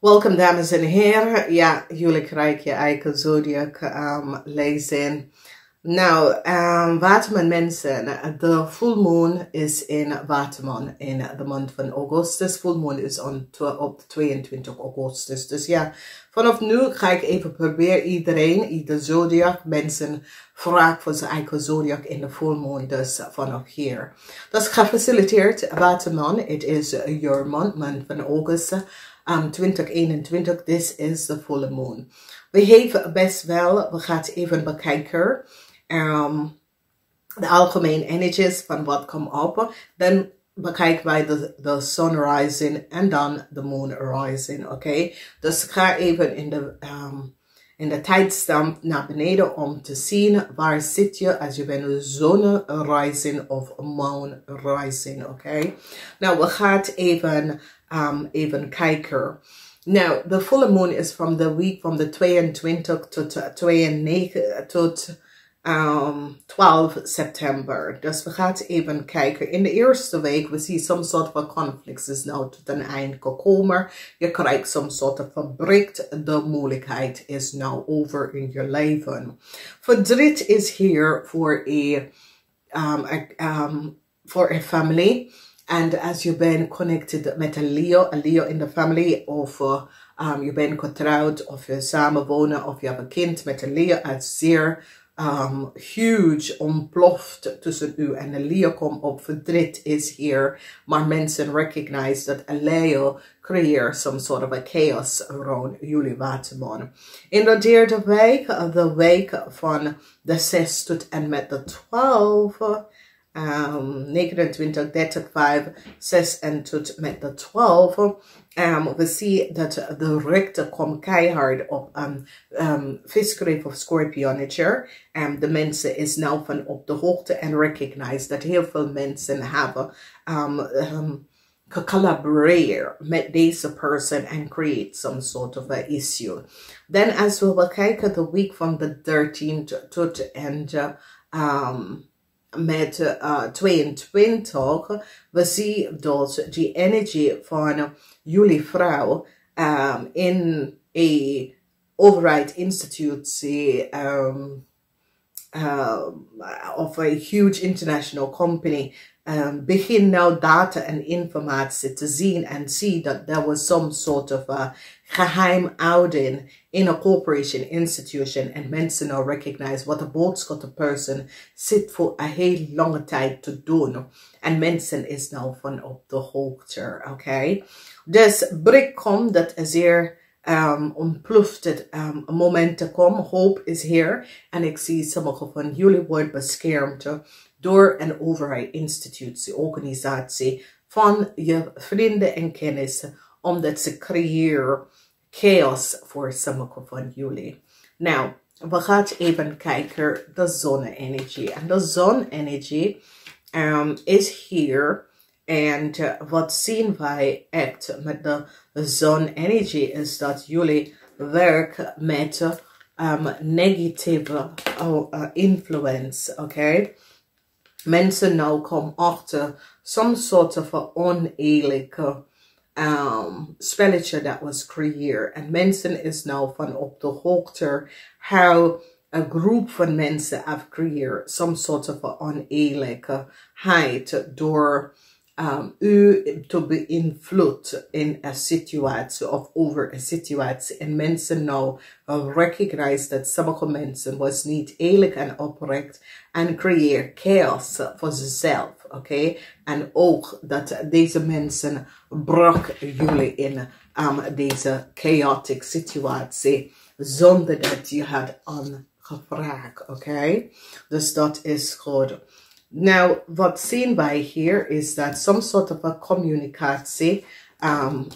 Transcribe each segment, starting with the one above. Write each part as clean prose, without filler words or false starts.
Welkom dames en heren. Ja, jullie krijgen je eigen zodiac lezing. Nou, Waterman mensen, de full moon is in Waterman in de maand van augustus. Full moon is op 22 augustus. Dus ja, vanaf nu ga ik even proberen ieder zodiac mensen vragen voor zijn eigen zodiac in de full moon. Dus vanaf hier. Dat is gefaciliteerd Waterman. Het is your maand van augustus. 2021, this is the full moon. We hebben best wel, we gaan even bekijken de algemene energies van wat komt op. Dan bekijken wij de sun rising en dan de moon rising, oké? Dus ik ga even in de tijdstamp naar beneden om te zien waar zit je als je bent een zon rising of moon rising, oké? Nou, we gaan even kijken. Nou, de volle moon is van de week van de 22 tot 12 september. Dus we gaan even kijken. In de eerste week, we zien some soort van conflicts is nou tot een eind gekomen. Je krijgt some soort van verbreekt. De moeilijkheid is nou over in je leven. Verdriet is hier voor a family. En als je bent connected met een Leo in de familie, of je bent getrouwd, of je samenwonen, of je hebt een kind met een Leo, het zeer huge ontploft tussen u en een Leo komt op. Verdriet is hier, maar mensen recognize dat een Leo creëert some sort of a chaos rond jullie Waterman. In de derde week, de week van de 6 tot en met de 12. 29, 30, 5, 6 en tot met de 12. We zien dat de rechten komt keihard op visgreep of scorpionnetje. De mensen is nou van op de hoogte en recognize dat heel veel mensen hebben collaborate met deze person and create some sort of a issue. Then as we kijken de week van de 13th tot en met 22, we zien dat die energie van jullie vrouw in een overheidsinstitutie of a huge international company begin nou data en informatie te zien en zie dat there was some sort of geheimhouding in a corporation institution en mensen nou recognize wat de boodschap de person zit voor een heel lange tijd te doen. En mensen is nou van op de hoogte, oké? Dus brik komt dat er zeer ontplofte momenten komen. Hoop is hier. En ik zie sommige van jullie worden beschermd door een overheidsinstitutie, organisatie van je vrienden en kennissen, omdat ze creëren chaos voor sommige van jullie. Nou, we gaan even kijken de zonne-energie. En de zonne-energie is hier. En wat zien wij echt met de zonne-energie is dat jullie werken met negatieve influence, oké? Mensen nou komen achter some sort of oneerlijke spelletje dat was creëerd. En mensen is nou van op de hoogte how een groep van mensen have creëerd some sort of oneerlijkheid door u te beïnvloeden in een situatie of over een situatie. En mensen nou recognize dat sommige mensen was niet eerlijk en oprecht en creëer chaos voor zichzelf, oké? En ook dat deze mensen brak jullie in deze chaotic situatie zonder dat je had aangevraagd, oké? Dus dat is goed. Nou, wat zien wij hier is dat some sort of a communicatie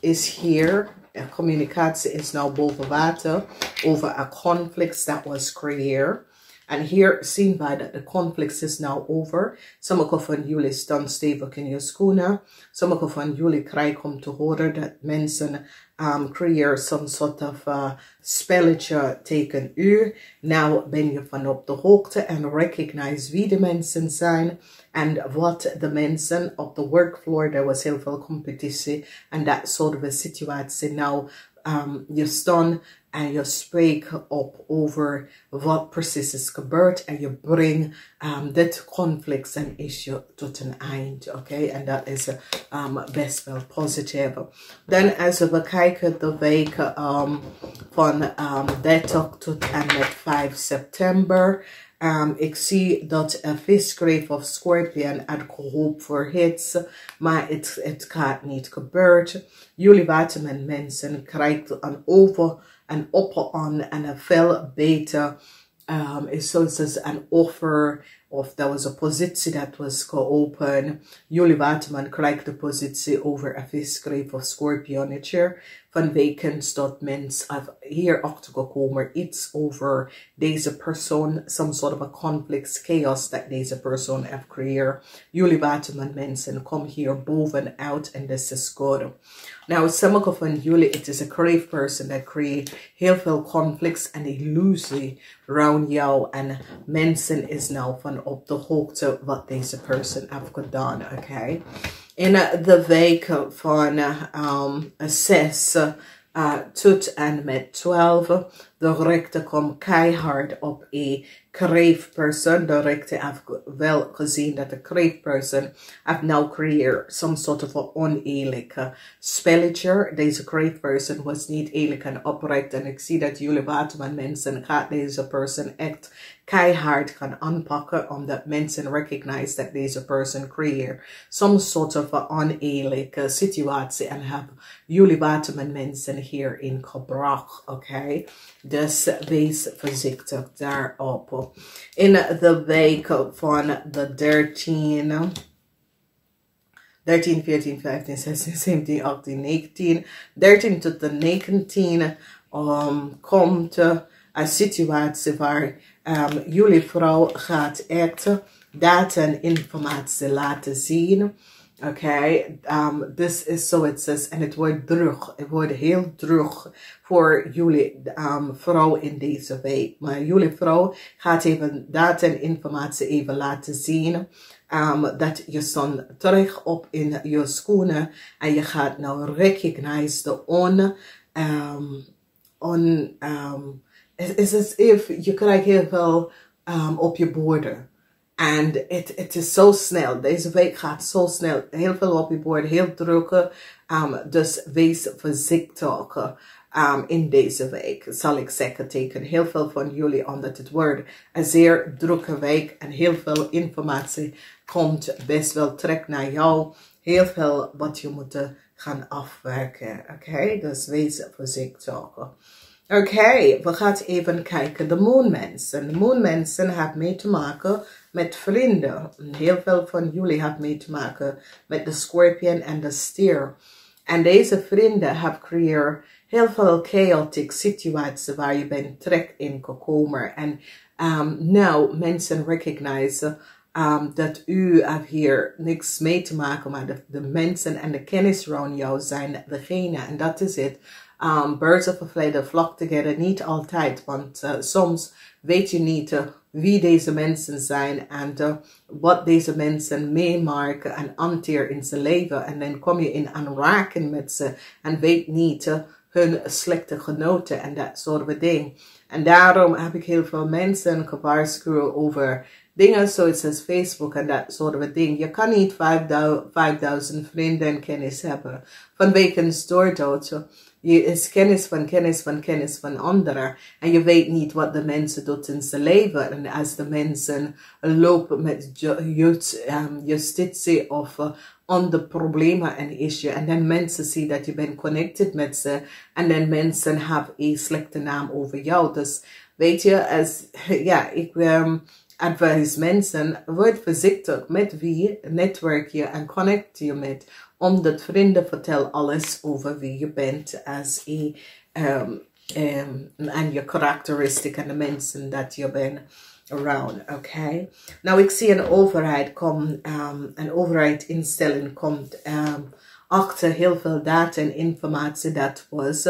is hier. Communicatie is nou boven water over a conflict that was creëerd. En hier zien wij dat de conflict is nou over. Sommige van jullie staan stevig in je schoenen. Sommige van jullie krijgen om te horen dat mensen creëren some sort of spelletje tegen u. Nou ben je van op de hoogte en recognize wie de mensen zijn. En wat de mensen op de workfloor, er was heel veel competitie. En dat soort of situatie nou je staan en je spreekt op over wat precies is gebeurd en je brengt dit conflict en issue tot een eind. Oké, en dat is best wel positief. Dan als we kijken de week van 30 tot en met 5 september. Ik zie dat een visgreep of scorpion had gehoopt voor hits, maar het gaat niet gebeuren. Jullie Waterman mensen krijgen een over en op aan en een veel beter. Is zoals een offer of dat was een positie dat was geopend. Jullie Waterman krijgt de positie over een visgreep of scorpionnetje. Van wekens dat mens hier achter gekomen iets over deze persoon, some sort of a conflict, chaos that deze persoon heeft creëerd. Jullie Waterman mensen, kom hier bovenuit en this is good. Nou, sommige van jullie, it is a crave person that create heel veel conflicts en illusie rond jou. En mensen is nou van op de hoogte wat deze persoon heeft gedaan, oké? In de week van 6 tot en met 12, de rechter komt keihard op een crave person. De rechter heeft wel gezien dat de crave person heeft nou creëerd some sort of een oneerlijke spelletje. Deze crave person was niet eerlijk en oprecht. En ik zie dat jullie Waterman mensen gaat deze person echt keihard gaan aanpakken, omdat mensen recognize dat deze person creëert some sort of een oneerlijke situatie en hebben jullie Waterman mensen hierin gebracht, oké? Dus wees voorzichtig daarop. In de week van de 13, 14, 15, 16, 17, 18, 19, 13 tot de 19 komt een situatie waar jullie vrouw gaat echt data en informatie laten zien. Oké, this is so it says, en het wordt druk. Het wordt heel druk voor jullie vrouw in deze week. Maar jullie vrouw gaat even data en informatie even laten zien. Dat je staat terug op in je schoenen en je gaat nou recognize de it's as if je krijgt heel veel op je borden. En het is zo snel. Deze week gaat zo snel. Heel veel op je bord. Heel druk. Dus wees voorzichtig in deze week. Zal ik zeggen tegen heel veel van jullie. Omdat het wordt een zeer drukke week. En heel veel informatie komt best wel terug naar jou. Heel veel wat je moet gaan afwerken. Oké? Dus wees voorzichtig. Oké, we gaan even kijken. De moonmensen. De moonmensen hebben mee te maken met vrienden. Heel veel van jullie hebben mee te maken met de scorpion en de stier. En deze vrienden hebben gecreëerd heel veel chaotic situaties waar je bent terecht in gekomen. En nou, mensen recognize dat u hebt hier niks mee te maken, maar de mensen en de kennis rond jou zijn degene. En dat is het. Birds of a feather flock together. Niet altijd, want soms weet je niet wie deze mensen zijn en wat deze mensen meemaken en hanteren in zijn leven. En dan kom je in aanraking met ze en weet niet hun slechte genoten en dat soort dingen. En daarom heb ik heel veel mensen gewaarschuwd over dingen zoals Facebook en dat soort dingen. Je kan niet 5000 vrienden en kennis hebben. Vanwege doordood. Je is kennis van anderen. En je weet niet wat de mensen doen in zijn leven. En als de mensen lopen met justitie of andere problemen en issue. En dan mensen zien dat je bent connected met ze. En dan mensen hebben een slechte naam over jou. Dus weet je, ik advise mensen, word voorzichtig met wie netwerk je en connect je met. Omdat vrienden vertellen alles over wie je bent als en je karakteristiek en de mensen dat je bent around, oké? Nou, ik zie een overheidinstelling komt achter heel veel data en informatie dat was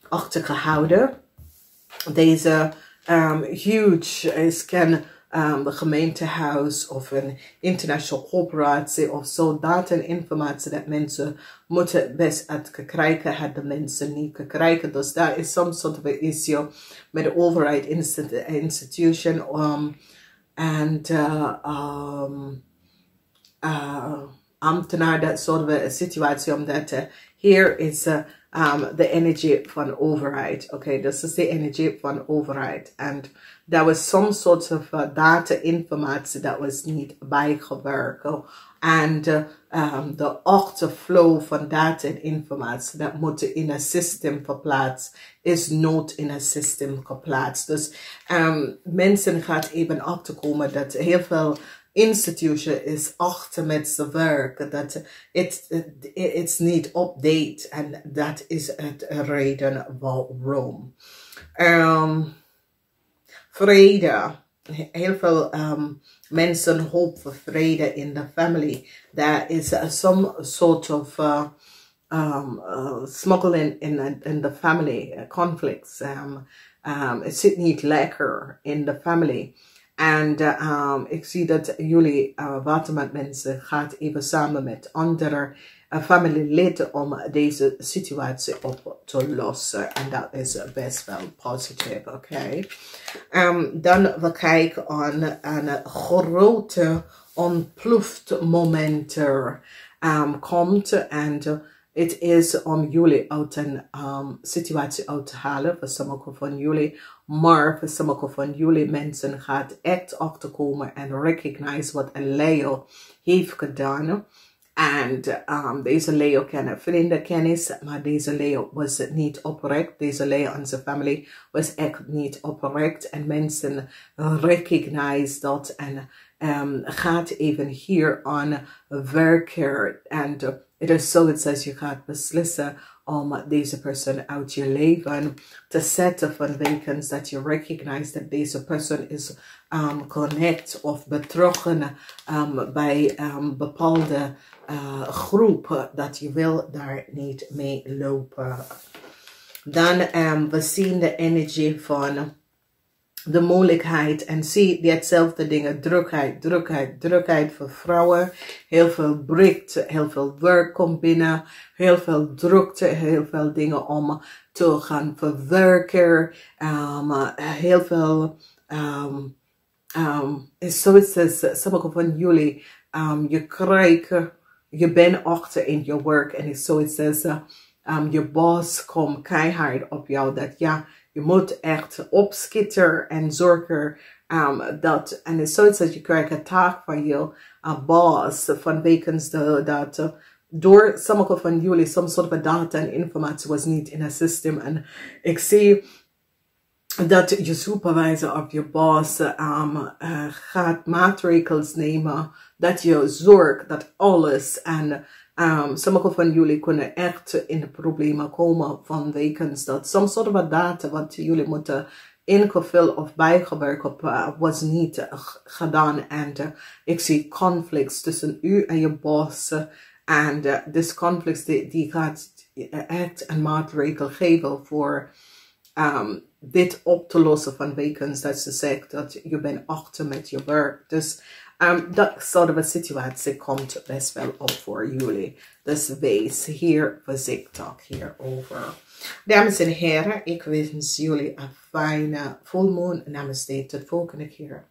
achtergehouden. Deze huge scan de gemeentehuis of een internationale corporatie of zo. Data en informatie dat mensen moeten best krijgen, had de mensen niet krijgen. Dus daar is some sort of an issue met de overheid institution and ambtenaar, dat soort of situatie, omdat hier is de energie van overheid. Oké, this is de energie van overheid. And there was some sort of data informatie dat was niet bijgewerkt. And de achterflow van data en informatie dat moet in een systeem verplaatst, is nooit in een systeem geplaatst. Dus mensen gaat even achterkomen dat heel veel institution is achter met zijn werk, dat it's niet update, en dat is het reden waarom. Vrede. Heel veel mensen hopen voor vrede in de family. There is some sort of smuggling in the family, conflicts. Het zit niet lekker in de family. En ik zie dat jullie, Waterman mensen, gaat even samen met andere familieleden om deze situatie op te lossen. En dat is best wel positief, oké. Dan we kijken aan een grote ontploft komt. En het is om jullie uit een situatie uit te halen, voor sommige van jullie. Maar voor sommige van jullie mensen gaat echt achterkomen en recognize wat een Leo heeft gedaan. En deze Leo kennen vrienden, kennis, maar deze Leo was niet oprecht. Deze Leo en zijn familie was echt niet oprecht. En mensen recognize dat en gaat even hier aan werken. En het is zoiets als je gaat beslissen om deze persoon uit je leven te zetten, vanwege dat je recognize dat deze persoon is connect of betrokken bij bepaalde groepen, dat je wil daar niet mee lopen. Dan we zien de energie van de moeilijkheid en zie die hetzelfde dingen, drukheid voor vrouwen, heel veel breekt, heel veel werk komt binnen, heel veel drukte, heel veel dingen om te gaan verwerken, heel veel, is zoiets als sommige van jullie, je bent achter in je werk en is zoiets als je boss komt keihard op jou, dat ja, je moet echt opschieten en zorgen dat, en het is zoiets dat je krijgt een taak van je boss, vanwege dat door sommige van jullie, some sort of data en informatie was niet in het systeem. En ik zie dat je supervisor of je boss gaat maatregelen nemen, dat je zorgt dat alles en sommige van jullie kunnen echt in de problemen komen vanwege dat some sort of data wat jullie moeten ingevuld of bijgewerkt was niet gedaan. En ik zie conflicts tussen u en je boss. En this conflicts die gaat echt een maatregel geven voor dit op te lossen, vanwege dat ze zegt dat je bent achter met je werk. Dus dat soort van situatie komt best wel op voor jullie. Dus wees hier voorzichtig hierover. Dames en heren, ik wens jullie een fijne volmoon. Namaste, tot volgende keer.